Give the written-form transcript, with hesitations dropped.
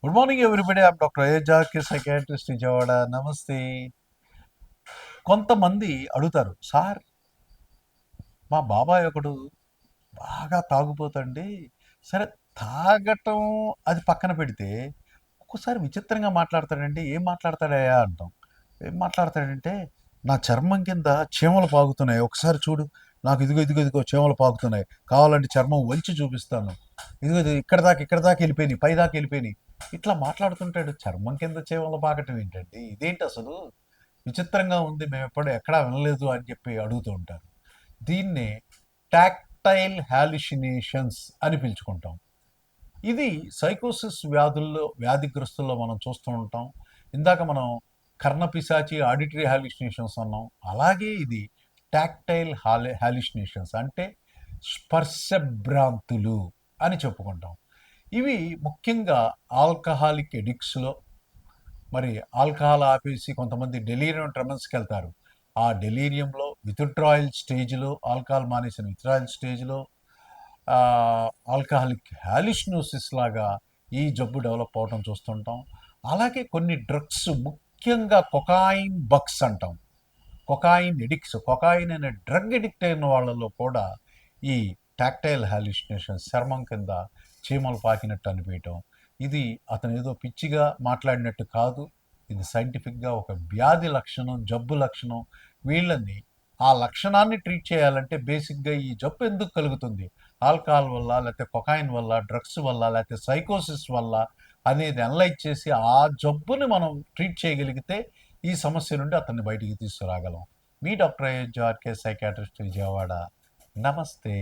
Good morning everybody. I'm doctor ఏజాకి psychiatrist Vijayawada. నమస్తే. కొంతమంది అడుగుతారు, సార్ మా బాబాయ్ ఒకడు బాగా తాగుపోతండి. సరే, తాగటం అది పక్కన పెడితే ఒక్కోసారి విచిత్రంగా మాట్లాడతాడండి. ఏం మాట్లాడతాడయ్యా అంటాం. ఏం మాట్లాడతాడంటే, నా చర్మం కింద చీమలు పాకుతున్నాయి, ఒకసారి చూడు, నాకు ఇదిగో ఇదిగో ఇదిగో చీమలు పాకుతున్నాయి, కావాలంటే చర్మం వంచి చూపిస్తాను, ఇదిగో ఇది ఇక్కడ దాకా వెళ్ళిపోయినాయి, పై దాకా వెళ్ళిపోయినాయి. ఇట్లా మాట్లాడుతుంటాడు. చర్మం కింద చీమలు పాకటం ఏంటండి, ఇదేంటి అసలు, విచిత్రంగా ఉంది, మేము ఎప్పుడు ఎక్కడా వినలేదు అని చెప్పి అడుగుతూ ఉంటారు. దీన్నే టాక్టైల్ హాలిసినేషన్స్ అని పిలుచుకుంటాం. ఇది సైకోసిస్ వ్యాధిగ్రస్తుల్లో మనం చూస్తూ ఉంటాం. ఇందాక మనం కర్ణపిశాచి ఆడిటరీ హాలిసినేషన్స్ అన్నాం. అలాగే ఇది టాక్టైల్ హాలిసినేషన్స్ అంటే స్పర్శభ్రాంతులు అని చెప్పుకుంటాం. ఇవి ముఖ్యంగా ఆల్కహాలిక్ ఎడిక్ట్స్లో, మరి ఆల్కహాల్ ఆపేసి కొంతమంది డెలీరియం ట్రెమన్స్కి వెళ్తారు. ఆ డెలీరియంలో విత్డ్రాయల్ స్టేజ్లో, ఆల్కహాల్ మానేసిన విత్డ్రాయల్ స్టేజ్లో ఆల్కహాలిక్ హాలిసినోసిస్ లాగా ఈ జబ్బు డెవలప్ అవడం చూస్తుంటాం. అలాగే కొన్ని డ్రగ్స్, ముఖ్యంగా కొకాయిన్ బగ్స్ అంటాం, కొకాయిన్ ఎడిక్ట్స్, కొకాయిన్ అనే డ్రగ్ ఎడిక్ట్ అయిన వాళ్ళలో కూడా ఈ టాక్టైల్ హాలిసినేషన్, చర్మం కింద చీమలు పాకినట్టు అనిపించటం, ఇది అతను ఏదో పిచ్చిగా మాట్లాడినట్టు కాదు. ఇది సైంటిఫిక్గా ఒక వ్యాధి లక్షణం, జబ్బు లక్షణం. వీళ్ళని ఆ లక్షణాన్ని ట్రీట్ చేయాలంటే బేసిక్గా ఈ జబ్బు ఎందుకు కలుగుతుంది, ఆల్కహాల్ వల్ల, లేకపోతే కొకాయిన్ వల్ల, డ్రగ్స్ వల్ల, లేకపోతే సైకోసిస్ వల్ల అనేది అనలైజ్ చేసి ఆ జబ్బుని మనం ట్రీట్ చేయగలిగితే ఈ సమస్య నుండి అతన్ని బయటికి తీసుకురాగలం. మీ డాక్టర్ AJRK సైకాట్రిస్ట్ విజయవాడ. నమస్తే.